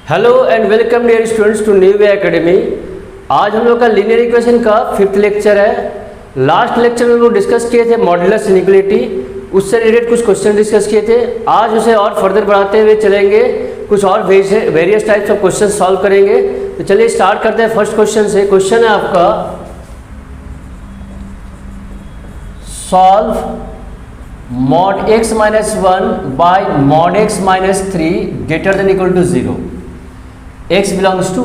Hello and welcome dear students to New Way Academy. आज हम लोग का लीनियर इक्वेशन का 5th लेक्चर है। लास्ट लेक्चर में हम लोग डिस्कस किए थे मॉड्यूलस इनइक्वालिटी, उससे रिलेटेड कुछ क्वेश्चन डिस्कस किए थे। आज उसे और फर्दर बढ़ाते हुए चलेंगे, कुछ और various types of question solve करेंगे। तो चलिए स्टार्ट करते हैं फर्स्ट क्वेश्चन से। क्वेश्चन है आपका, solve mod x minus 1 by mod x minus 3 greater than equal to 0, x belongs to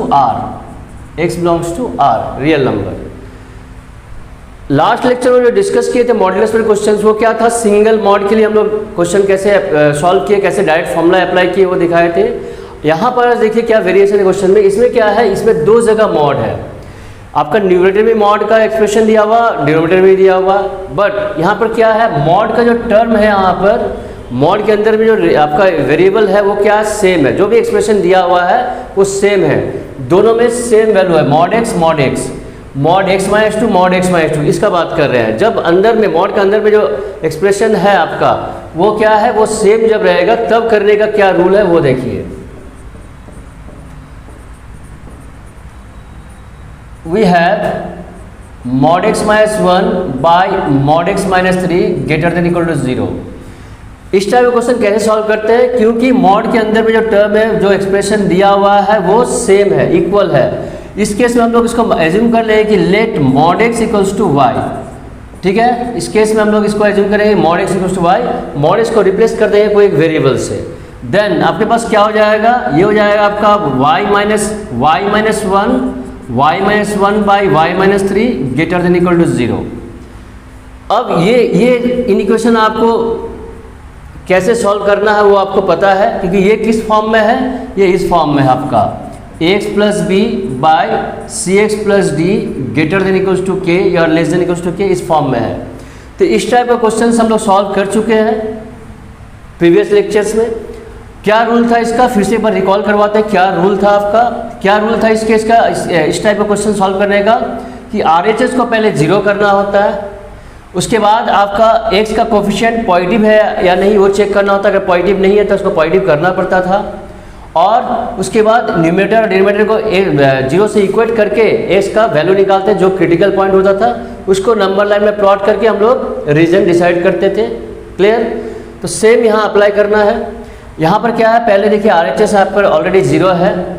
r, real number. Last lecture में जो डिस्कस किए थे मॉड्यूलस पर क्वेश्चंस, वो क्या था, सिंगल मॉड के लिए हम लोग क्वेश्चन कैसे सॉल्व किए, कैसे डायरेक्ट फॉर्मूला अप्लाई किए, वो दिखाए थे। यहाँ पर देखिए क्या वेरिएशन है क्वेश्चन में। इसमें क्या है, इसमें दो जगह मॉड है। आपका न्यूमरेटर में मॉड का एक्सप्रेशन दिया हुआ, डिनोमिनेटर में दिया हुआ, बट यहाँ पर क्या है, मॉड का जो टर्म है, यहाँ पर मॉड के अंदर में जो आपका वेरिएबल है वो क्या सेम है, जो भी एक्सप्रेशन दिया हुआ है वो सेम है, दोनों में सेम वैल्यू है, mod x minus two mod x minus two, इसका बात कर रहे हैं। जब अंदर में मॉड के अंदर में जो एक्सप्रेशन है आपका वो क्या है, वो सेम जब रहेगा तब करने का क्या रूल है वो देखिए। We have mod x minus 1 by mod x minus 3 greater than equal to 0। इस टाइप का क्वेश्चन कैसे सॉल्व करते हैं, क्योंकि मॉड के अंदर में जो टर्म है, जो एक्सप्रेशन दिया हुआ है वो सेम है, इक्वल है। इस केस में हम लोग इसको एज्यूम कर लेंगे कि let mod x equals to y, ठीक है। इस केस में हम लोग इसको एज्यूम करेंगे mod x equals to y, mod x को रिप्लेस कर देंगे कोई एक वेरिएबल से। देन आपके पास क्या हो जाएगा, ये हो जाएगा आपका y minus 1 by y minus 3 greater than equal to 0। अब ये इक्वेशन आपको कैसे सॉल्व करना है वो आपको पता है, क्योंकि ये किस फॉर्म में है, ये इस फॉर्म में है आपका ax plus b by c x plus d greater than equals to के या लेस देन इक्वल्स टू के, इस फॉर्म में है। तो इस टाइप का क्वेश्चन हम लोग सॉल्व कर चुके हैं प्रीवियस लेक्चर्स में। क्या रूल था इसका, फिर से एक बार रिकॉल करवाते हैं। क्या रूल था आपका, क्या रूल था इस केस का, इस टाइप का क्वेश्चन सॉल्व करने का, कि RHS को पहले 0 करना होता है, उसके बाद आपका x का कोफिशिएंट पॉजिटिव है या नहीं वो चेक करना होता है। अगर पॉजिटिव नहीं है तो उसको पॉजिटिव करना पड़ता था, और उसके बाद न्यूमरेटर और डिनोमिनेटर को 0 से इक्वेट करके x का वैल्यू निकालते, जो क्रिटिकल पॉइंट होता था उसको नंबर लाइन में प्लॉट करके हम लोग रीजन डिसाइड करते थे। क्लियर। तो सेम यहाँ अप्लाई करना है। यहाँ पर क्या है, पहले देखिए RHS आप पर ऑलरेडी 0 है।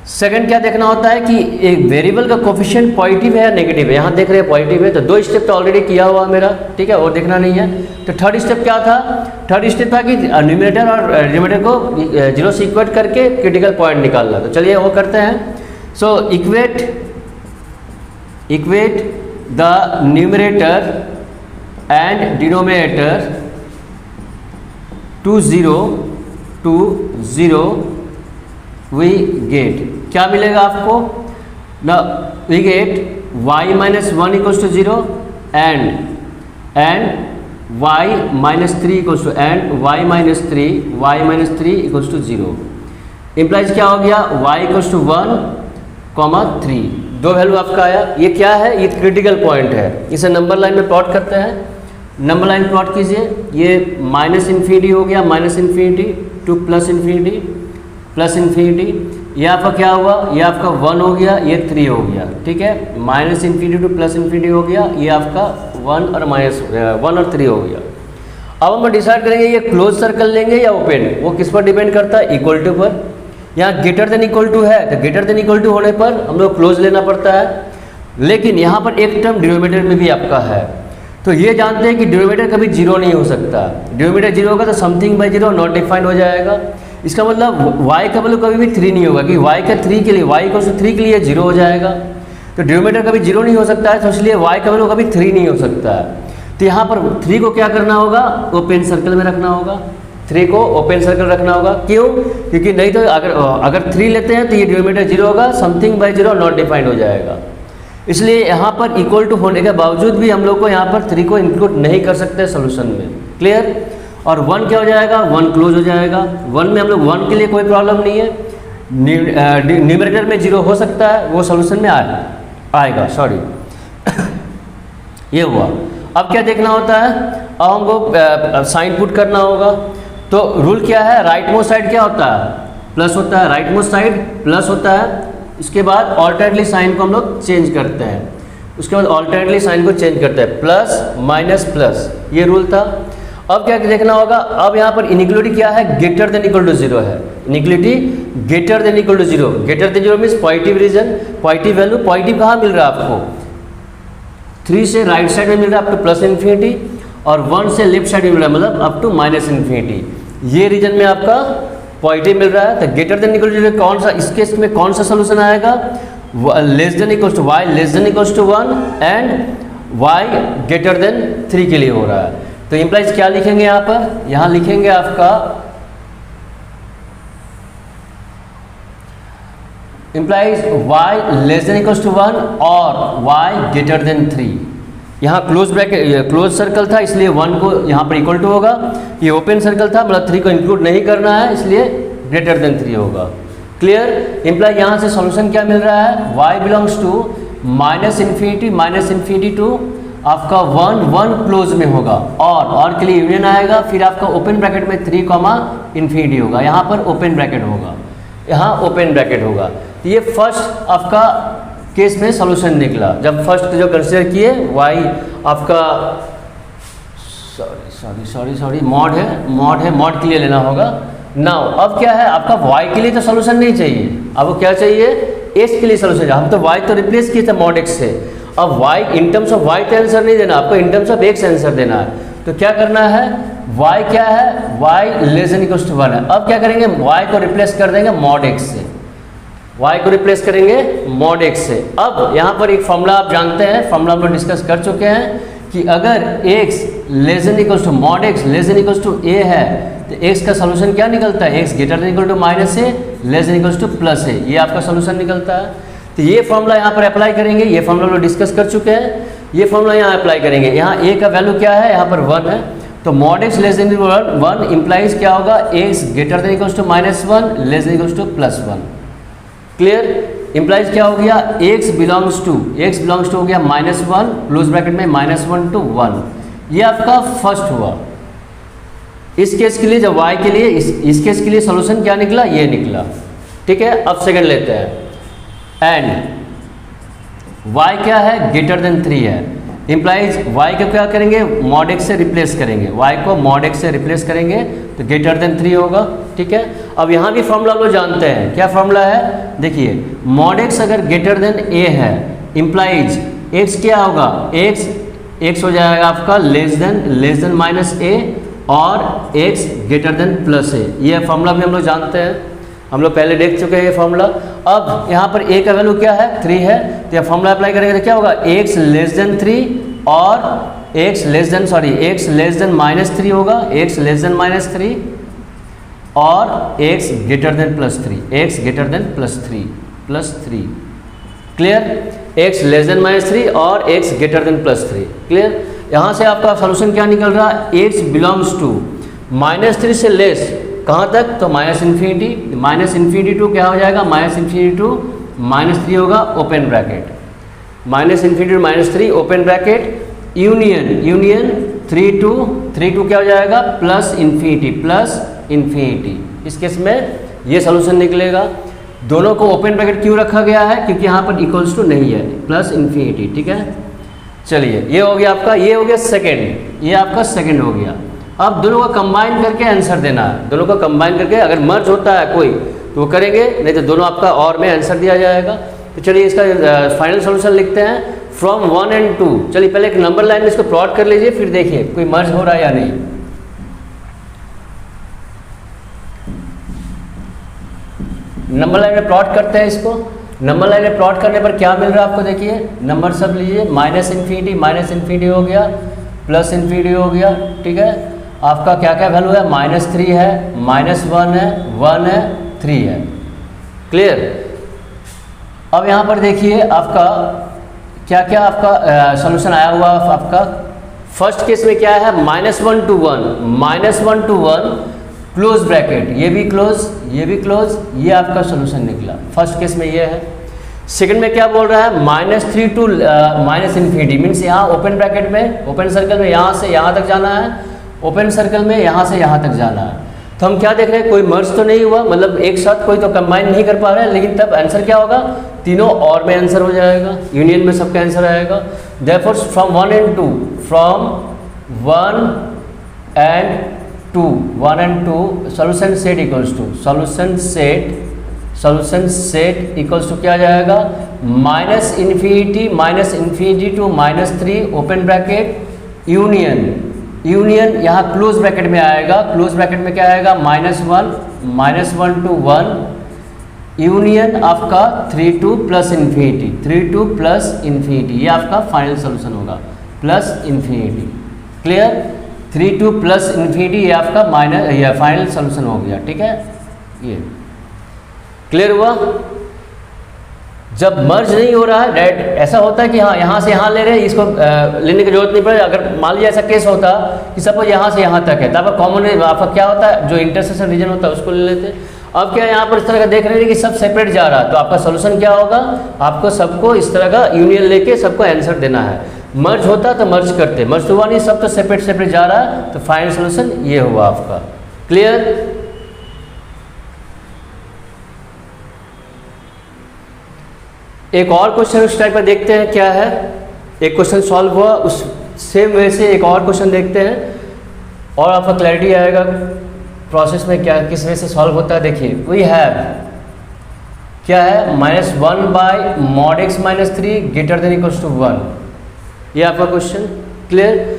सेकंड क्या देखना होता है कि एक वेरिएबल का कोफिशिएंट पॉजिटिव है या नेगेटिव है। यहाँ देख रहे हैं पॉजिटिव है, तो 2 स्टेप तो ऑलरेडी किया हुआ मेरा, ठीक है, और देखना नहीं है। तो थर्ड स्टेप क्या था, थर्ड स्टेप था कि न्यूमरेटर और डिनोमिनेटर को 0 से इक्वेट करके क्रिटिकल पॉइंट निकालना। तो चलिए वो करते हैं। So equate the numerator and denominator to 0 we get, क्या मिलेगा आपको, we get y minus 1 equals to 0 and y minus 3 equals to y minus 3 equals to 0। Implies क्या हो गया, y इक्वल्स टू 1, 3, दो वैल्यू आपका आया। ये क्या है, ये क्रिटिकल पॉइंट है। इसे नंबर लाइन में प्लॉट करते हैं। नंबर लाइन प्लॉट कीजिए। ये माइनस इन्फिनिटी हो गया, minus infinity two plus infinity, ये आपका क्या हुआ, ये आपका 1 हो गया, ये 3 हो गया, ठीक है। Minus infinity two plus infinity हो गया, ये आपका 1 और 3 हो गया। अब हम डिसाइड करेंगे ये क्लोज सर्कल लेंगे या ओपन, वो किस पर डिपेंड करता है, इक्वल टू पर। यहाँ ग्रेटर देन इक्वल टू है, तो ग्रेटर देन इक्वल टू होने पर हम लोग क्लोज लेना पड़ता है। लेकिन यहाँ पर एक टर्म डिनोमिनेटर में भी आपका है, तो ये जानते हैं कि डिनोमिनेटर कभी 0 नहीं हो सकता। डिनोमिनेटर 0 होगा तो समथिंग बाई 0 नॉट डिफाइंड हो जाएगा। इसका मतलब y का वैल्यू कभी भी 3 नहीं होगा, कि y का 3 के लिए y इक्वल टू 3 के लिए 0 हो जाएगा। तो डिनोमिनेटर कभी 0 नहीं हो सकता है, तो इसलिए y का वैल्यू कभी 3 नहीं हो सकता है। तो यहाँ पर 3 को क्या करना होगा, ओपन सर्कल में रखना होगा। 3 को ओपन सर्कल रखना होगा, क्यों, क्योंकि नहीं तो अगर 3 लेते हैं तो ये डिनोमिनेटर 0 होगा, समथिंग बाई 0 नॉट डिफाइंड हो जाएगा। इसलिए यहाँ पर इक्वल टू होने के बावजूद भी हम लोग को यहाँ पर 3 को इंक्लूड नहीं कर सकते सोल्यूशन में। क्लियर। और 1 क्या हो जाएगा, 1 क्लोज हो जाएगा। 1 में हम लोग 1 के लिए कोई प्रॉब्लम नहीं है, न्यूमरेटर में 0 हो सकता है, वो सोल्यूशन में आएगा, सॉरी। ये हुआ। अब क्या देखना होता है, अब हमको साइन पुट करना होगा। तो रूल क्या है, राइट मोस्ट साइड क्या होता है, प्लस होता है, राइट मोस्ट साइड प्लस होता है, इसके बाद ऑल्टरनेटली साइन को हम लोग चेंज करते हैं, उसके बाद ऑल्टरनेटली साइन को चेंज करते हैं, प्लस माइनस प्लस, ये रूल था। अब क्या देखना होगा, अब यहाँ पर इनिक्वलिटी क्या है, greater than equal to zero है, inequality greater than equal to zero, greater than zero means positive region, positive value, positive कहाँ मिल रहा है आपको, 3 से राइट साइड में मिल रहा है अप टू प्लस इन्फिनिटी, और 1 से लेफ्ट साइड में मिल रहा है मतलब अप टू माइनस इन्फिनिटी, ये रीजन में आपका पॉजिटिव मिल रहा है। तो greater than equal to zero कौन सा, इस केस में कौन सा सोल्यूशन आएगा, less than equal to y less than equal to 1 and y greater than 3 के लिए हो रहा है। तो इम्प्लाइज क्या लिखेंगे यहाँ पर, यहाँ लिखेंगे आपका implies y less than equal to 1 और y ग्रेटर देन 3। यहाँ क्लोज ब्रैकेट क्लोज सर्कल था इसलिए 1 को यहाँ पर इक्वल टू होगा, ये ओपन सर्कल था मतलब 3 को इंक्लूड नहीं करना है इसलिए ग्रेटर देन 3 होगा। क्लियर, इम्प्लाई यहाँ से सॉल्यूशन क्या मिल रहा है, y belongs to minus infinity to आपका 1 क्लोज में होगा, और के लिए यूनियन आएगा, फिर आपका ओपन ब्रैकेट में 3 कॉमा इन्फिनिटी होगा, यहाँ पर ओपन ब्रैकेट होगा, यहाँ ओपन ब्रैकेट होगा। तो ये फर्स्ट आपका केस में सॉल्यूशन निकला, जब फर्स्ट जो कंसीडर किए y आपका सॉरी मॉड के लिए लेना होगा। नाउ अब क्या है आपका y के लिए तो सॉल्यूशन नहीं चाहिए, अब क्या चाहिए x के लिए सॉल्यूशन चाहिए। हम तो y तो रिप्लेस किए थे मॉड x से, अब y in terms of y तो आंसर नहीं देना, आपको in terms of x answer देना है। तो क्या करना है, y क्या है, y less than equal to 1 है। अब क्या करेंगे, y को रिप्लेस कर देंगे मॉड x से, y को रिप्लेस करेंगे मॉड x से। अब यहाँ पर एक फॉर्मूला आप जानते हैं, फॉर्मूला हम लोग डिस्कस कर चुके हैं कि अगर x less than equal to mod x less than equal to a है तो x का सोल्यूशन क्या निकलता है, x greater than equal to minus a less than equal to plus a, ये आपका सोल्यूशन निकलता है। तो ये फॉर्मूला यहाँ पर अप्लाई करेंगे, ये फॉर्मूला हम डिस्कस कर चुके हैं, ये फॉर्मूला यहाँ अप्लाई करेंगे। यहाँ a का वैल्यू क्या है, यहाँ पर 1 है, तो mod x less than 1 implies क्या होगा, x greater than equal to minus 1 less than equal to plus 1। Clear, implies क्या हो गया, x बिलोंग्स टू हो गया -1 क्लोज ब्रैकेट में -1 to 1, ये आपका फर्स्ट हुआ। इस केस के लिए जब y के लिए इस केस के लिए सॉल्यूशन क्या निकला, ये निकला। ठीक है, अब सेकंड लेते हैं, एंड y क्या है, ग्रेटर देन 3 है, इम्प्लाइज y को क्या करेंगे, मॉड x से रिप्लेस करेंगे, y को मॉड x से रिप्लेस करेंगे तो ग्रेटर देन 3 होगा। ठीक है, अब यहाँ भी फॉर्मूला लोग जानते हैं, क्या फॉर्मूला है, देखिए मॉड x अगर ग्रेटर देन a है, इम्प्लाइज x क्या होगा, x हो जाएगा आपका लेस देन माइनस a और x greater then plus a, ये फॉर्मूला भी हम लोग जानते हैं, हम लोग पहले देख चुके हैं ये फॉर्मूला। अब यहाँ पर a का वैल्यू क्या है, 3 है, तो यह फॉर्मूला अप्लाई करेंगे तो क्या होगा, x लेस देन 3 और x लेस देन माइनस 3 होगा, x लेस देन माइनस 3 और x greater then plus 3, x greater then plus 3। Clear, x less then minus 3 और x greater then plus 3। Clear, यहाँ से आपका सोल्यूशन क्या निकल रहा है, x बिलोंग्स टू -3 से लेस कहाँ तक, तो माइनस इन्फिनिटी टू क्या हो जाएगा, -3 टू -3 होगा open bracket, -3 to -3 open bracket, union 3 to क्या हो जाएगा, प्लस इन्फिनिटी। इस केस में ये सोल्यूशन निकलेगा। दोनों को ओपन ब्रैकेट क्यों रखा गया है, क्योंकि यहाँ पर इक्वल्स टू नहीं है, प्लस इन्फिनिटी। ठीक है, चलिए ये हो गया आपका, ये हो गया सेकेंड, ये आपका सेकेंड हो गया। अब दोनों को कंबाइन करके आंसर देना है, दोनों को कंबाइन करके, अगर मर्ज होता है कोई तो वो करेंगे, नहीं तो दोनों आपका और में आंसर दिया जाएगा। तो चलिए इसका फाइनल सोल्यूशन लिखते हैं फ्रॉम 1 and 2। चलिए पहले एक नंबर लाइन में इसको प्लॉट कर लीजिए, फिर देखिए कोई मर्ज हो रहा है या नहीं। नंबर लाइन में प्लॉट करते हैं इसको। नंबर लाइन में प्लॉट करने पर क्या मिल रहा है आपको, देखिए नंबर सब लीजिए, माइनस इन्फिनिटी हो गया, प्लस इन्फिनिटी हो गया। ठीक है, आपका क्या क्या वैल्यू है, -3 है, -1 है, 1 है, 3 है। क्लियर, अब यहाँ पर देखिए आपका क्या क्या आपका सॉल्यूशन आया हुआ आपका। फर्स्ट केस में क्या है, -1 to 1 क्लोज ब्रैकेट, ये भी क्लोज, ये आपका सॉल्यूशन निकला। फर्स्ट केस में ये है। सेकंड में क्या बोल रहा है, -3 टू -इन्फिनिटी, मीन्स यहाँ ओपन ब्रैकेट में, ओपन सर्कल में यहाँ से यहाँ तक जाना है, ओपन सर्कल में यहाँ से यहाँ तक जाना है। तो हम क्या देख रहे हैं, कोई मर्ज तो नहीं हुआ, मतलब एक साथ कोई तो कंबाइन नहीं कर पा रहा है, लेकिन तब आंसर क्या होगा, तीनों और में आंसर हो जाएगा, यूनियन में सबका आंसर आएगा। Therefore from 1 and 2, from 1 and 2 solution set equals to solution set equals to क्या आ जाएगा, minus infinity to -3 open bracket union यहाँ क्लोज ब्रैकेट में आएगा, क्लोज ब्रैकेट में क्या आएगा, -1 to 1 यूनियन आपका 3 to प्लस इन्फिनिटी, ये आपका फाइनल सोल्यूशन होगा, plus infinity. Clear, 3 to plus infinity ये आपका फाइनल सोल्यूशन हो गया। ठीक है, ये क्लियर हुआ। जब मर्ज नहीं हो रहा है डायरेक्ट, ऐसा होता है कि हाँ यहाँ से यहाँ ले रहे हैं, इसको लेने की जरूरत नहीं पड़े। अगर मान लिया ऐसा केस होता कि सपोज यहाँ से यहाँ तक है, तब कॉमन आपका क्या होता है, जो इंटरसेक्शन रीजन होता है उसको ले लेते हैं। अब क्या यहाँ पर इस तरह का देख रहे हैं कि सब सेपरेट जा रहा है, तो आपका सोल्यूशन क्या होगा, आपको सबको इस तरह का यूनियन लेके सबको आंसर देना है। मर्ज होता तो मर्ज करते, मर्ज तो हुआ नहीं, सब तो सेपरेट जा रहा है, तो फाइनल सोल्यूशन ये हुआ आपका। क्लियर, एक और क्वेश्चन उस टाइप का देखते हैं क्या है। एक क्वेश्चन सॉल्व हुआ, उस सेम वे से एक और क्वेश्चन देखते हैं और आपका क्लैरिटी आएगा प्रोसेस में क्या किस वे से सॉल्व होता है। देखिए, वी हैव क्या है, -1/mod(x - 3) greater than equals to 1, ये आपका क्वेश्चन। क्लियर,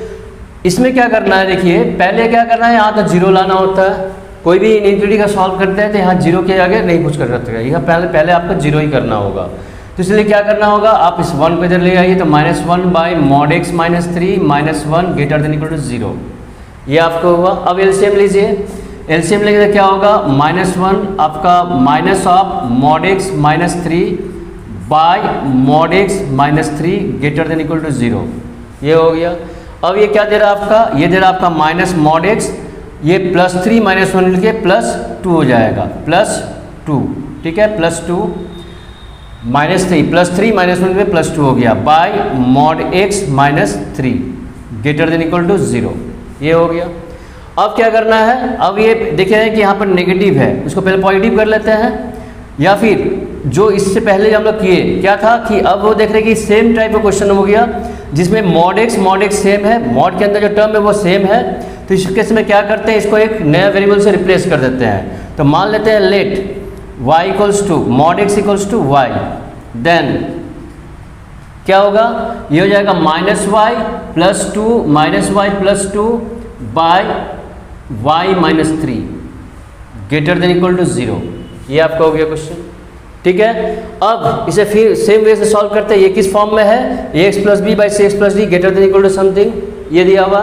इसमें क्या करना है, देखिए पहले क्या करना है, यहाँ तो जीरो लाना होता है। कोई भी इनइक्वालिटी का सॉल्व करते हैं तो यहाँ जीरो के आगे नहीं कुछ कर सकते, यहाँ पहले आपको जीरो ही करना होगा। तो इसलिए क्या करना होगा, आप इस 1 को इधर ले आइए, तो -1/mod(x - 3) -1 greater than equal to 0, ये आपको हुआ। अब एलसीएम लीजिए, एलसीएम लेंगे तो क्या होगा, -1 आपका minus of mod(x - 3) (x - 3) greater than equal to 0, ये हो गया। अब ये क्या दे रहा है आपका, ये दे रहा है आपका -mod(x), ये +3 - 1 लिखे +2 हो जाएगा, +2। ठीक है, +2 -3 +3 - 1 में +2 हो गया, (mod(x - 3) greater than equal to 0, ये हो गया। अब क्या करना है, अब ये देखिए कि यहाँ पर नेगेटिव है, उसको पहले पॉजिटिव कर लेते हैं, या फिर जो इससे पहले हम लोग किए क्या था कि अब वो देख रहे हैं कि सेम टाइप का क्वेश्चन हो गया जिसमें mod(x) सेम है, mod के अंदर जो टर्म है वो सेम है। तो इस केस में क्या करते हैं, इसको एक नया वेरिएबल से रिप्लेस कर देते हैं। तो मान लेते हैं let y equals to mod(x) equals to y, then क्या होगा, ये हो जाएगा -y + 2 -y + 2 (y - 3) greater than equal to 0, ये आपका हो गया क्वेश्चन। ठीक है, अब इसे फिर सेम वे से सॉल्व करते हैं। ये किस फॉर्म में है, ax + b / cx + d greater than equal to something, ये दिया हुआ।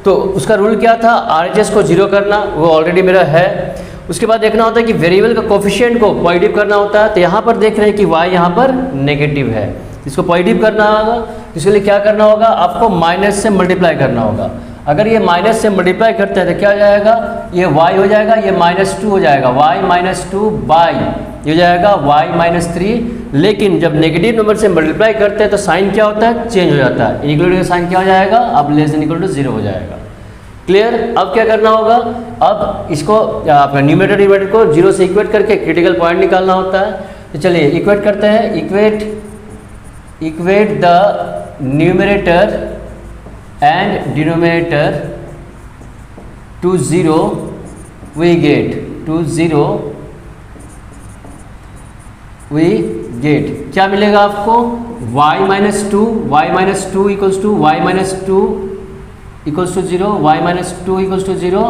तो उसका रूल क्या था, RHS को 0 करना, वो ऑलरेडी मेरा है। उसके बाद देखना होता है कि वेरिएबल का कोफिशिएंट को पॉजिटिव करना होता है। तो यहाँ पर देख रहे हैं कि y यहाँ पर नेगेटिव है, इसको पॉजिटिव करना होगा। इसके लिए क्या करना होगा, आपको माइनस से मल्टीप्लाई करना होगा। अगर ये माइनस से मल्टीप्लाई करते हैं तो क्या हो जाएगा, ये y हो जाएगा, ये -2 हो जाएगा, y - 2 ये हो जाएगा y - 3। लेकिन जब नेगेटिव नंबर से मल्टीप्लाई करते हैं तो साइन क्या होता है, चेंज हो जाता है। इक्वलिटी का साइन क्या हो जाएगा, अब लेस देन इक्वल टू 0 हो जाएगा। क्लियर, अब क्या करना होगा, अब इसको अपना न्यूमरेटर डिवाइडर को 0 से इक्वेट करके क्रिटिकल पॉइंट निकालना होता है। तो चलिए इक्वेट करते हैं, equate the numerator and denominator to 0, we get क्या मिलेगा आपको, y - 2 equals to y - 2 equals to 0, y - 2 equals to 0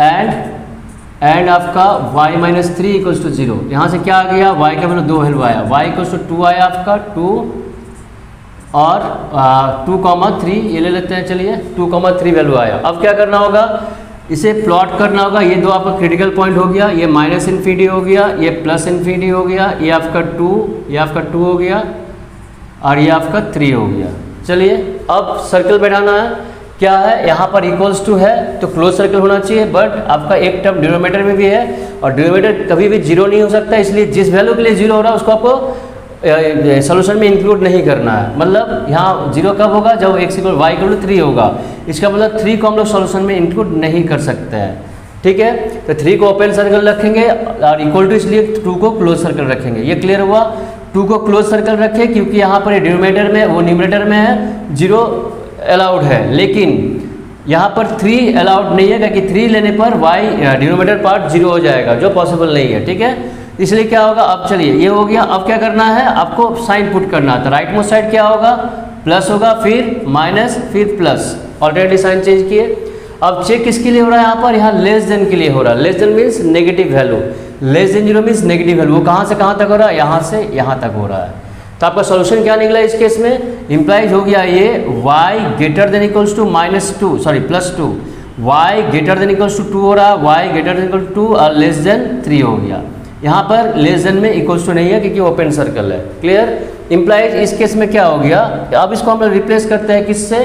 and आपका y - 3 इक्वल्स टू 0। यहाँ से क्या आ गया, y का मतलब 2 वैल्यू आया, y इक्वल्स टू 2 आया आपका, 2 और 2,3 ये ले लेते हैं। चलिए 2,3 वैल्यू आया। अब क्या करना होगा, इसे प्लॉट करना होगा। ये दो आपका क्रिटिकल पॉइंट हो गया, ये -∞ हो गया, ये +∞ हो गया, ये आपका 2 हो गया और ये आपका 3 हो गया। चलिए अब सर्कल बैठाना है, क्या है, यहाँ पर इक्वल्स टू है तो क्लोज सर्कल होना चाहिए, बट आपका एक टर्म डिनोमिनेटर में भी है और डिनोमिनेटर कभी भी 0 नहीं हो सकता, इसलिए जिस वैल्यू के लिए 0 हो रहा है उसको आपको सोल्यूशन में इंक्लूड नहीं करना है। मतलब यहाँ 0 कब होगा, जब x = y = 3 होगा। इसका मतलब 3 को हम लोग सोल्यूशन में इंक्लूड नहीं कर सकते हैं। ठीक है। तो 3 को ओपन सर्कल रखेंगे और इक्वल टू इसलिए 2 को क्लोज सर्कल रखेंगे। ये क्लियर हुआ। 2 को क्लोज सर्कल रखें क्योंकि यहाँ पर डिनोमिनेटर में वो न्यूमरेटर में है 0 अलाउड है, लेकिन यहाँ पर 3 अलाउड नहीं है क्योंकि 3 लेने पर y डिनोमिनेटर पार्ट 0 हो जाएगा, जो पॉसिबल नहीं है। ठीक है, इसलिए क्या होगा, अब चलिए ये हो गया। अब क्या करना है, आपको साइन पुट करना है। तो राइट मोस्ट साइड क्या होगा, प्लस होगा, फिर माइनस, फिर प्लस। ऑलरेडी साइन चेंज किए। अब चेक किसके लिए हो रहा है, यहाँ पर यहाँ लेस देन के लिए हो रहा है। Less than means negative value, less than 0 means negative value. वो कहाँ से कहाँ तक हो रहा है, यहाँ से यहाँ तक हो रहा है। तो आपका सॉल्यूशन क्या निकला इस केस में, इंप्लाइज हो गया ये y greater than equals to -2 sorry +2, y greater than equals to 2 हो रहा है, y greater than equal to 2 और लेस देन 3 हो गया। यहाँ पर लेस देन में इक्वल्स टू नहीं है क्योंकि ओपन सर्कल है। क्लियर। इंप्लाइज इस केस में क्या हो गया, अब इसको हम लोग रिप्लेस करते हैं किससे,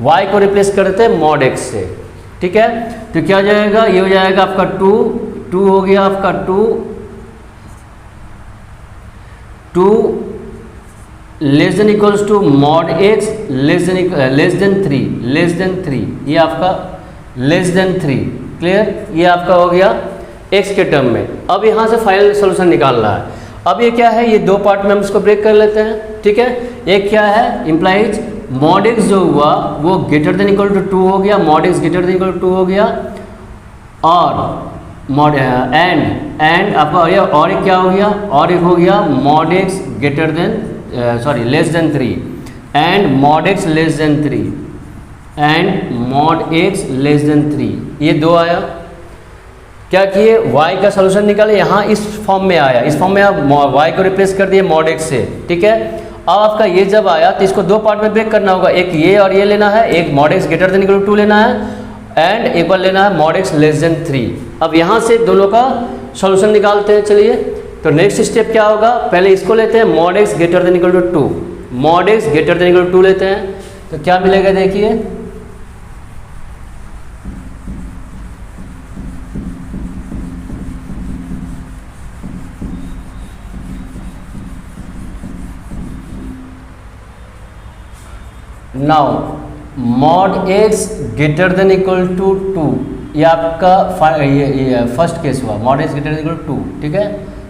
y को रिप्लेस करते हैं mod x से। ठीक है, तो क्या हो जाएगा, ये हो जाएगा आपका 2 हो गया आपका 2 less than equals to mod x less than 3, ये आपका लेस देन 3। क्लियर, ये आपका हो गया x के टर्म में। अब यहाँ से फाइनल सोल्यूशन निकालना है। अब ये क्या है, ये 2 पार्ट में हम इसको ब्रेक कर लेते हैं। ठीक है, एक क्या है, इंप्लाइज mod x जो हुआ वो ग्रेटर देन इक्वल टू 2 हो गया, mod x greater than equal to 2 हो गया, और mod एंड आपका और एक क्या हो गया, और एक हो गया mod x greater than less than 3 and mod x less than 3 and mod x less than 3। ये 2 आया। क्या किए, y का सोल्यूशन निकाले, यहाँ इस फॉर्म में आया। इस फॉर्म में आप y को रिप्लेस कर दिए mod x से। ठीक है, अब आपका ये जब आया तो इसको 2 पार्ट में ब्रेक करना होगा। एक ये और ये लेना है, एक mod x greater than equal to 2 लेना है एंड एक बार लेना है mod x लेस देन 3। अब यहाँ से दोनों का सॉल्यूशन निकालते हैं। चलिए, तो नेक्स्ट स्टेप क्या होगा, पहले इसको लेते हैं mod x greater than equal to 2, mod x greater than equal to 2 लेते हैं। तो क्या मिलेगा देखिए, now mod x greater than equal to 2, ये आपका ये फर्स्ट केस हुआ, mod x greater than equal to 2। ठीक है,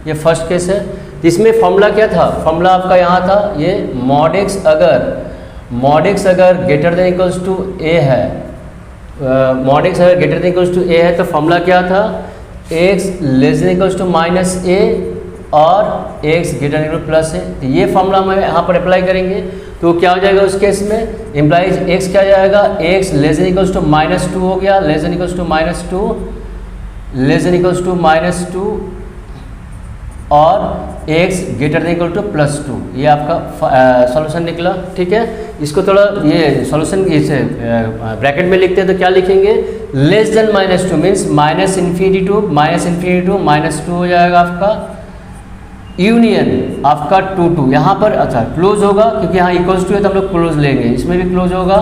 ये फर्स्ट केस है। इसमें फॉर्मूला क्या था, फॉर्मूला आपका यहाँ था ये mod x अगर greater than equals to a है, mod x अगर greater than equals to a है तो फॉर्मूला क्या था, x less than equals to -a और x greater than equal plus a। तो ये फॉर्मूला हम यहाँ पर अप्लाई करेंगे तो क्या हो जाएगा उस केस में, इम्प्लाइज x क्या जाएगा, x less than equals to -2 हो गया, less than equals to -2, less than equals to -2 और x greater than equal to +2। ये आपका सॉल्यूशन निकला। ठीक है, इसको थोड़ा ये सॉल्यूशन इसे ब्रैकेट में लिखते हैं तो क्या लिखेंगे, लेस देन -2 मीन्स -∞ टू -2 हो जाएगा आपका, यूनियन आपका 2 यहाँ पर अच्छा क्लोज होगा क्योंकि यहाँ इक्वल्स टू है तो हम लोग क्लोज लेंगे, इसमें भी क्लोज होगा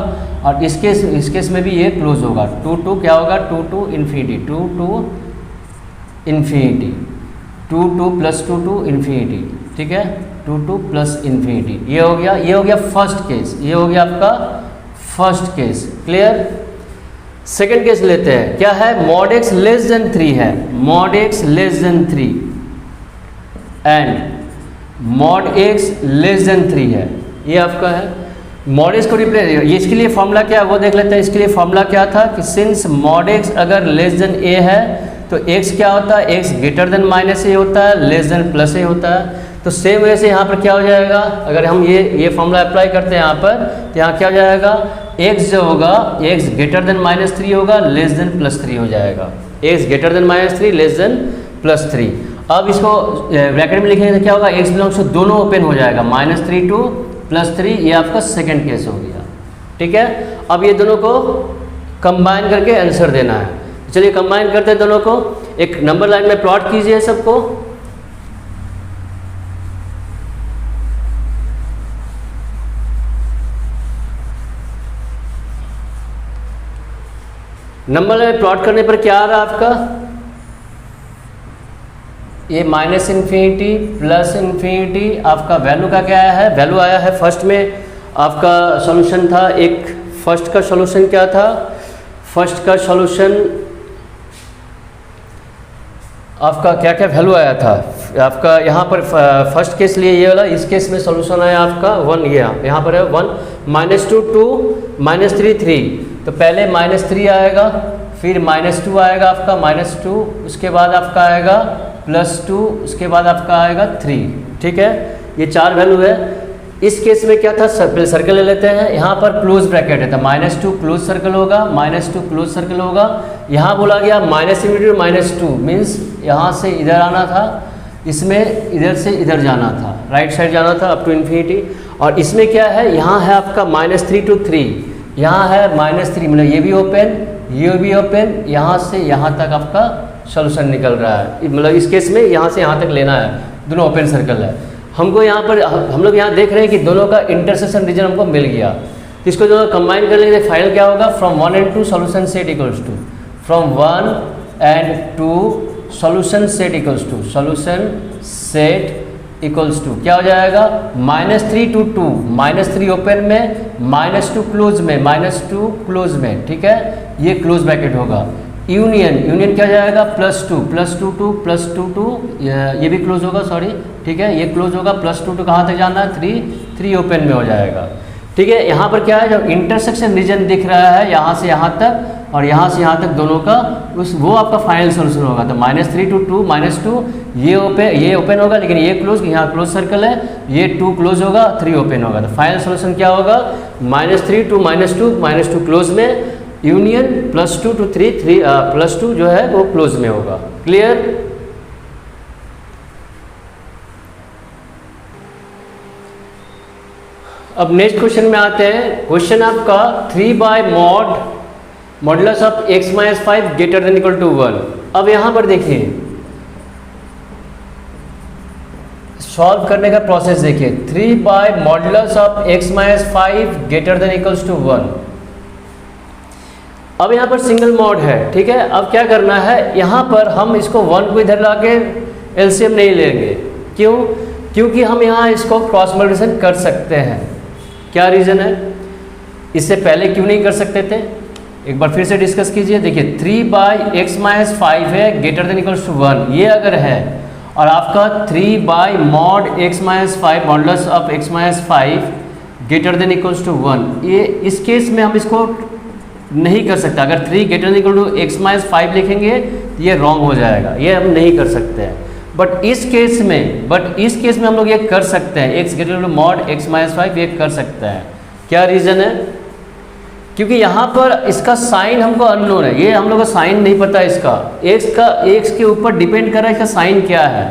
और इस केस में भी ये क्लोज होगा। 2 क्या होगा, 2 इन्फिनिटी, 2 प्लस 2 इन्फिनिटी। ठीक है, 2 प्लस इन्फिनिटी। ये हो गया फर्स्ट केस, ये हो गया आपका first case. Clear. Second case लेते हैं, क्या है, mod x लेस देन 3 है, mod x less than 3 and mod x less than 3 है। ये आपका है mod x को रिप्लेस, ये इसके लिए फॉर्मूला क्या है वो देख लेते हैं। इसके लिए फॉर्मूला क्या था कि सिंस mod x अगर लेस देन a है तो x क्या होता है, x ग्रेटर देन -a होता है, लेस देन +a होता है। तो सेम वैसे यहाँ पर क्या हो जाएगा, अगर हम ये फॉर्मूला अप्लाई करते हैं यहाँ पर तो यहाँ क्या हो जाएगा, x जो होगा x ग्रेटर देन -3 होगा, लेस देन +3 हो जाएगा, x greater than -3 less than +3। अब इसको ब्रैकेट में लिखेंगे तो क्या होगा, x बिलोंग्स टू दोनों ओपन हो जाएगा, -3 टू +3। ये आपका सेकंड केस हो गया। ठीक है, अब ये दोनों को कंबाइन करके आंसर देना है। चलिए कंबाइन करते हैं दोनों को, एक नंबर लाइन में प्लॉट कीजिए सबको। नंबर लाइन प्लॉट करने पर क्या आ रहा है आपका, ये -∞ +∞। आपका वैल्यू का क्या आया है, वैल्यू आया है फर्स्ट में आपका सॉल्यूशन था, एक फर्स्ट का सॉल्यूशन क्या था, फर्स्ट का सॉल्यूशन आपका क्या क्या वैल्यू आया था आपका यहाँ पर फर्स्ट केस लिए ये वाला, इस केस में सॉल्यूशन आया आपका 1, ये यहाँ पर है 1 -2 2 -3 3। तो पहले -3 आएगा, फिर -2 आएगा आपका -2, उसके बाद आपका आएगा +2, उसके बाद आपका आएगा 3। ठीक है, ये 4 वैल्यू है। इस केस में क्या था, सर्कल ले लेते हैं, यहाँ पर क्लोज ब्रैकेट है तो -2 क्लोज सर्कल होगा, -2 क्लोज सर्कल होगा। यहाँ बोला गया -2 मीन्स यहाँ से इधर आना था, इसमें इधर से इधर जाना था, राइट साइड जाना था अप टू इन्फिनिटी। और इसमें क्या है, यहाँ है आपका -3 to 3, यहाँ है -3, मतलब ये भी ओपन, ये भी ओपन, यहाँ से यहाँ तक आपका सोल्यूशन निकल रहा है। मतलब इस केस में यहाँ से यहाँ तक लेना है, दोनों ओपन सर्कल है। हमको यहाँ पर हम लोग यहाँ देख रहे हैं कि दोनों का इंटरसेक्शन रीजन हमको मिल गया, तो इसको जो कंबाइन कर लेंगे फाइनल क्या होगा, from 1 and 2 solution set equals to, from 1 and 2 solution set equals to, solution set equals to क्या हो जाएगा, -3 to 2, -3 ओपन में, -2 क्लोज में, -2 क्लोज में। ठीक है, ये क्लोज ब्रैकेट होगा। यूनियन क्या जाएगा, +2 +2 2 +2 2, ये भी क्लोज होगा, सॉरी। ठीक है, ये क्लोज होगा, +2 2 कहाँ तक जाना है, 3 ओपन में हो जाएगा। ठीक है, यहाँ पर क्या है, जब इंटरसेक्शन रीजन दिख रहा है यहाँ से यहाँ तक और यहाँ से यहाँ तक दोनों का, वो आपका फाइनल सोल्यूशन होगा। तो -3 to 2 -2 ये ओपन होगा, लेकिन ये क्लोज, यहाँ क्लोज सर्कल है, ये 2 क्लोज होगा, 3 ओपन होगा। तो फाइनल सोल्यूशन क्या होगा, -3 to -2 क्लोज में, यूनियन +2 to 3 +2 जो है वो क्लोज में होगा। क्लियर। अब नेक्स्ट क्वेश्चन में आते हैं। क्वेश्चन आपका 3/mod modulus of x - 5 greater than equal to 1। अब यहाँ पर देखिए, सॉल्व करने का प्रोसेस देखिए, 3/mod of x - 5 greater than equals to 1। अब यहाँ पर सिंगल मॉड है। ठीक है, अब क्या करना है, यहाँ पर हम इसको 1 को इधर ला के एलसीएम नहीं लेंगे। क्यों? क्योंकि हम यहाँ इसको क्रॉस मल्टीप्लिकेशन कर सकते हैं। क्या रीज़न है, इससे पहले क्यों नहीं कर सकते थे, एक बार फिर से डिस्कस कीजिए। देखिए 3/x - 5 है ग्रेटर देन इक्वल्स टू 1, ये अगर है, और आपका 3/mod x - 5 modulus of x - 5 greater than equals to 1, ये इस केस में हम इसको नहीं कर सकते। अगर 3 greater than equal to x - 5 लिखेंगे तो ये रॉन्ग हो जाएगा, ये हम नहीं कर सकते हैं। बट इस केस में हम लोग ये कर सकते हैं, x greater to mod x - 5 ये कर सकते हैं। क्या रीज़न है, क्योंकि यहाँ पर इसका साइन हमको अननोन है, ये हम लोग को साइन नहीं पता इसका, x के ऊपर डिपेंड कर रहा है इसका साइन क्या है।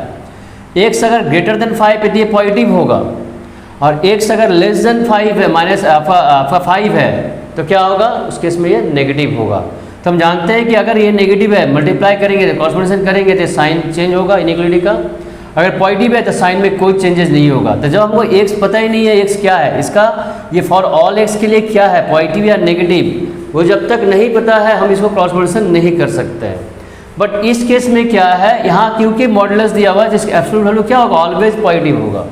x अगर ग्रेटर देन 5 है तो ये पॉजिटिव होगा, और x अगर लेस देन 5 है, -5 है, तो क्या होगा, उस केस में ये नेगेटिव होगा। तो हम जानते हैं कि अगर ये नेगेटिव है, मल्टीप्लाई करेंगे तो क्रॉस मल्टीप्लिकेशन करेंगे तो साइन चेंज होगा इनइक्वालिटी का। अगर पॉजिटिव है तो साइन में कोई चेंजेस नहीं होगा। तो जब हमको x पता ही नहीं है x क्या है, इसका ये फॉर ऑल x के लिए क्या है, पॉजिटिव या नेगेटिव, वो जब तक नहीं पता है हम इसको क्रॉस मल्टीप्लिकेशन नहीं कर सकते हैं। बट इस केस में क्या है, यहाँ क्योंकि मॉडुलस दिया हुआ है जिसका एब्सोल्यूट वैल्यू क्या होगा, ऑलवेज पॉजिटिव होगा।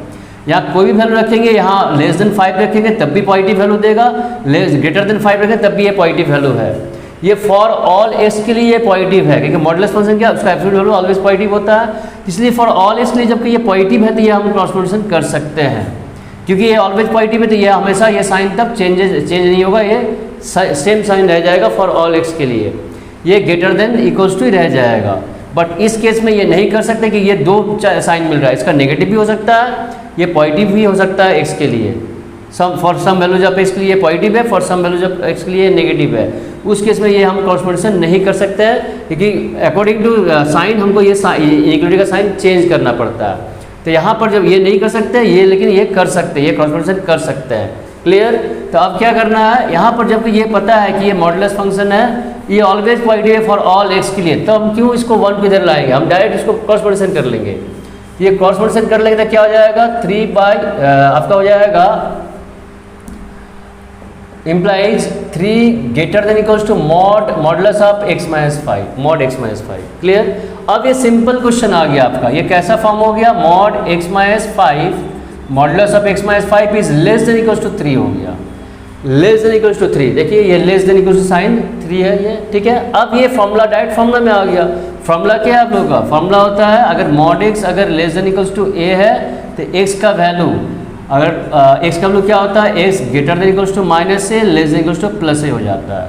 यहाँ कोई भी वैल्यू रखेंगे, यहाँ लेस देन 5 रखेंगे तब भी पॉजिटिव वैल्यू देगा, ग्रेटर देन 5 रखेंगे तब भी ये पॉजिटिव वैल्यू है। ये फॉर ऑल एक्स के लिए ये पॉजिटिव है, क्योंकि मॉडुलस फंक्शन क्या, उसका एब्सोल्यूट वैल्यू ऑलवेज पॉजिटिव होता है। इसलिए फॉर ऑल एक्स के लिए जबकि ये पॉजिटिव है तो ये हम क्रॉस मल्टीप्लिकेशन कर सकते हैं, क्योंकि ये ऑलवेज पॉजिटिव है तो ये हमेशा ये साइन तब चेंज नहीं होगा, ये सेम साइन रह जाएगा फॉर ऑल एक्स के लिए, ये ग्रेटर देन इक्वल्स टू ही रह जाएगा। बट इस केस में ये नहीं कर सकते कि ये 2 साइन मिल रहा है, इसका नेगेटिव भी हो सकता है, ये पॉजिटिव भी हो सकता है एक्स के लिए। For some values of x के लिए पॉजिटिव है, for some values of x के लिए नेगेटिव है। उस केस में ये हम क्रॉस मल्टीप्लिकेशन नहीं कर सकते हैं, क्योंकि अकॉर्डिंग टू साइन हमको ये इनइक्वालिटी का साइन चेंज करना पड़ता है। तो यहाँ पर जब ये नहीं कर सकते ये, लेकिन ये कर सकते हैं, ये क्रॉस मल्टीप्लिकेशन कर सकते हैं। क्लियर। तो अब क्या करना है, यहाँ पर जब ये पता है कि ये मॉडुलस फंक्शन है, ये ऑलवेज पॉजिटिव है फॉर ऑल एक्स के लिए, तो हम क्यों इसको 1 को इधर लाएंगे, हम डायरेक्ट इसको क्रॉस मल्टीप्लिकेशन कर लेंगे। ये क्रॉस मल्टीप्लिकेशन कर लेंगे तो क्या हो जाएगा, 3 आपका हो जाएगा implies 3 greater than equals to modulus of x - 5 mod x - 5। Clear. अब ये सिंपल क्वेश्चन आ गया आपका, ये कैसा फॉर्म हो गया, mod x - 5 modulus of x - 5 is less than equals to 3 हो गया, लेस देन इक्वल्स टू 3। देखिए ये less than equals to sign 3 है ये, ठीक है। अब ये फॉर्मूला डायरेक्ट फॉर्मूला में आ गया, फॉर्मूला क्या है आप लोगों का? फॉर्मूला होता है अगर मॉड एक्स अगर लेस देन इक्वल्स टू ए है तो एक्स का वैल्यू अगर एक्स का वैल्यू क्या होता है? X greater than equals to minus a less than equals to plus a हो जाता है।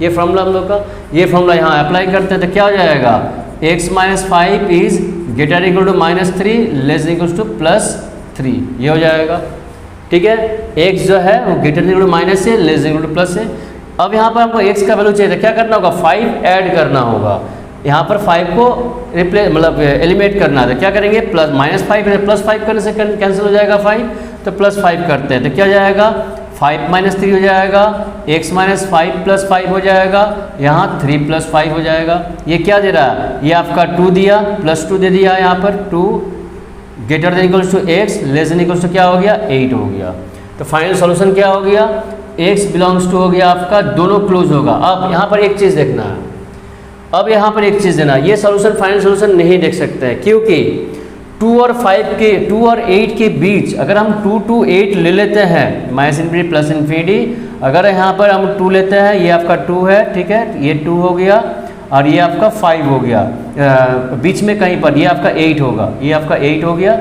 ये फॉर्मूला हम लोग का, ये फॉर्मूला यहाँ अप्लाई करते हैं तो क्या हो जाएगा? X minus 5 is greater equal to -3 less than equals to +3, ये हो जाएगा। ठीक है, एक्स जो है वो greater than equal to minus a less than equal to plus a. अब यहाँ पर हमको एक्स का वैल्यू चाहिए तो क्या करना होगा? 5 ऐड करना होगा। यहाँ पर 5 को रिप्लेस मतलब एलिमिनेट करना है तो क्या करेंगे? -5 +5 करने से कैंसिल हो जाएगा 5, तो +5 करते हैं तो क्या जाएगा? 5 - 3 हो जाएगा, x - 5 + 5 हो जाएगा, यहाँ 3 + 5 हो जाएगा। ये क्या दे रहा है? ये आपका 2 दिया, +2 दे दिया यहाँ पर 2 greater than equals to x less than equals to क्या हो गया? 8 हो गया। तो फाइनल सॉल्यूशन क्या हो गया? x बिलोंग्स टू हो गया आपका, दोनों क्लोज होगा। अब यहाँ पर एक चीज़ देखना है, अब यहाँ पर एक चीज़ देना, ये सॉल्यूशन फाइनल सॉल्यूशन नहीं देख सकते हैं क्योंकि 2 और 8 के बीच अगर हम 2 to 8 ले लेते हैं -∞ +∞, अगर यहाँ पर हम 2 लेते हैं, ये आपका 2 है, ठीक है, ये 2 हो गया और ये आपका 5 हो गया, बीच में कहीं पर ये आपका 8 होगा, ये आपका 8 हो गया।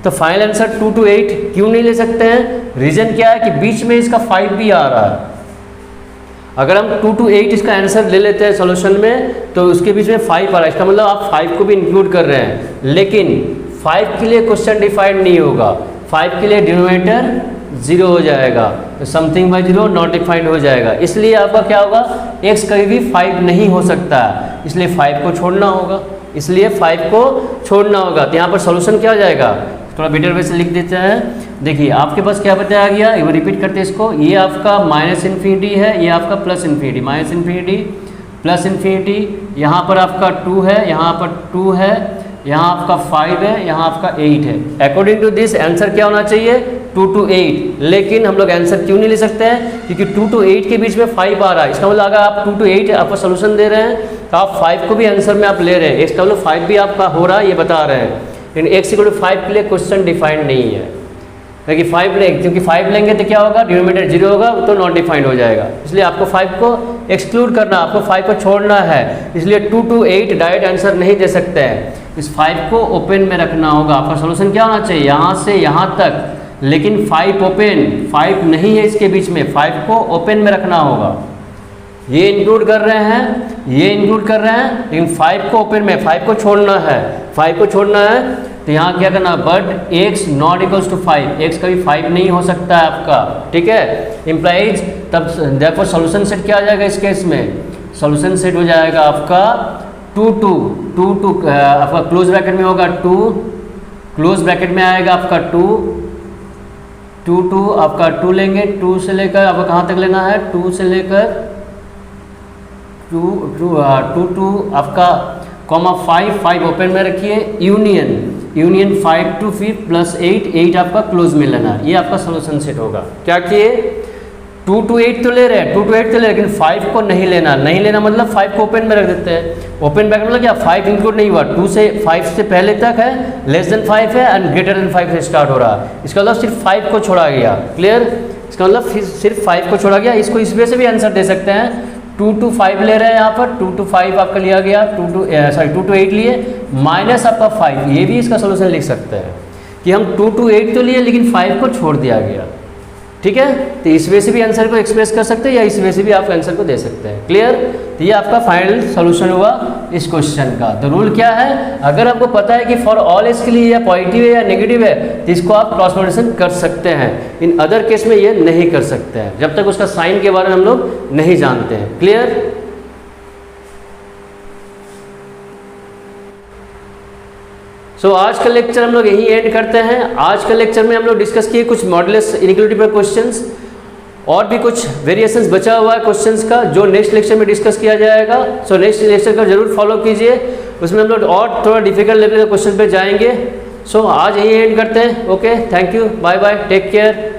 तो फाइनल आंसर 2 to 8 क्यों नहीं ले सकते हैं? रीज़न क्या है कि बीच में इसका 5 भी आ रहा है। अगर हम 2 to 8 इसका आंसर ले लेते हैं सॉल्यूशन में तो उसके बीच में 5 आ रहा है, इसका मतलब आप 5 को भी इंक्लूड कर रहे हैं, लेकिन 5 के लिए क्वेश्चन डिफाइंड नहीं होगा, 5 के लिए डिनोमिनेटर 0 हो जाएगा, तो समथिंग बाय 0 नॉट डिफाइंड हो जाएगा। इसलिए आपका क्या होगा? x कभी भी 5 नहीं हो सकता है, इसलिए 5 को छोड़ना होगा, इसलिए 5 को छोड़ना होगा। तो यहाँ पर सॉल्यूशन क्या हो जाएगा? थोड़ा बेटर वे से लिख देते हैं। देखिए आपके पास क्या बताया गया, एक बार रिपीट करते हैं इसको। ये आपका -∞ है, ये आपका +∞, -∞, यहाँ पर आपका 2 है, यहाँ पर 2 है, यहाँ आपका 5 है, यहाँ आपका 8 है। अकॉर्डिंग टू दिस आंसर क्या होना चाहिए? 2 to 8, लेकिन हम लोग आंसर क्यों नहीं ले सकते हैं? क्योंकि 2 to 8 के बीच में 5 आ रहा है, इसका मतलब अगर आप 2 to 8 आपका सोल्यूशन दे रहे हैं तो आप 5 को भी आंसर में आप ले रहे हैं, इसका मतलब 5 भी आपका हो रहा है, ये बता रहे हैं। लेकिन x = 5 के लिए क्वेश्चन डिफाइंड नहीं है, क्योंकि 5 लेंगे, क्योंकि 5 लेंगे तो क्या होगा? डिनोमिनेटर 0 होगा, तो नॉट डिफाइंड हो जाएगा। इसलिए आपको 5 को एक्सक्लूड करना, आपको 5 को छोड़ना है, इसलिए 2 to 8 डायरेक्ट आंसर नहीं दे सकते हैं। इस 5 को ओपन में रखना होगा। आपका सोल्यूशन क्या होना चाहिए? यहाँ से यहाँ तक, लेकिन 5 ओपन, 5 नहीं है इसके बीच में, 5 को ओपन में रखना होगा। ये इंक्लूड कर रहे हैं, ये इंक्लूड कर रहे हैं, लेकिन 5 को ओपन में, 5 को छोड़ना है, 5 को छोड़ना है। तो यहाँ क्या करना? But x not equals to 5, x कभी 5 नहीं हो सकता है आपका, ठीक है, इम्प्लाइज। तब देखो सॉल्यूशन सेट क्या आ जाएगा इस केस में? सॉल्यूशन सेट हो जाएगा आपका 2 to आपका क्लोज ब्रैकेट में होगा 2, क्लोज ब्रैकेट में आएगा आपका 2 to आपका 2 लेंगे, 2 से लेकर आपको कहाँ तक लेना है? 2 से लेकर 2 to आपका -5 ओपन में रखिए, यूनियन 5 to 5 +8, 8 आपका क्लोज में लेना है। ये आपका सोल्यूशन सेट होगा। क्या किए? 2 to 8 तो ले रहे हैं, 2 to 8 तो ले रहे हैं, लेकिन 5 को नहीं लेना, नहीं लेना मतलब 5 को ओपन में रख देते हैं। ओपन ब्रैकेट मतलब क्या? 5 इंक्लूड नहीं हुआ, 2 से 5 से पहले तक है, लेस देन 5 है एंड ग्रेटर देन 5 से स्टार्ट हो रहा है। इसका मतलब सिर्फ 5 को छोड़ा गया। क्लियर? इसका मतलब सिर्फ 5 को छोड़ा गया। इसको इस वे से भी आंसर दे सकते हैं। 2 to 5 ले रहे हैं यहाँ पर, 2 to 5 आपका लिया गया, 2 to 8 लिए, माइनस आपका 5, ये भी इसका सोल्यूशन लिख सकते हैं कि हम 2 to 8 तो लिए लेकिन 5 को छोड़ दिया गया। ठीक है, तो इस वे से भी आंसर को एक्सप्रेस कर सकते हैं या इस वे से भी आप आंसर को दे सकते हैं। क्लियर? तो ये आपका फाइनल सोल्यूशन हुआ इस क्वेश्चन का। तो रूल क्या है? अगर आपको पता है कि फॉर ऑल एस के लिए या पॉजिटिव है या नेगेटिव है तो इसको आप क्रॉस मल्टीप्लिकेशन कर सकते हैं। इन अदर केस में ये नहीं कर सकते हैं जब तक उसका साइन के बारे में हम लोग नहीं जानते हैं। क्लियर? सो आज का लेक्चर हम लोग यही एंड करते हैं। आज का लेक्चर में हम लोग डिस्कस किए कुछ मॉडुलस इनइक्वालिटी पर क्वेश्चंस, और भी कुछ वेरिएशंस बचा हुआ है क्वेश्चंस का जो नेक्स्ट लेक्चर में डिस्कस किया जाएगा। सो नेक्स्ट लेक्चर को जरूर फॉलो कीजिए, उसमें हम लोग और थोड़ा डिफिकल्ट लेवल के क्वेश्चन पे जाएंगे। सो आज यही एंड करते हैं। Okay, thank you, bye bye, take care.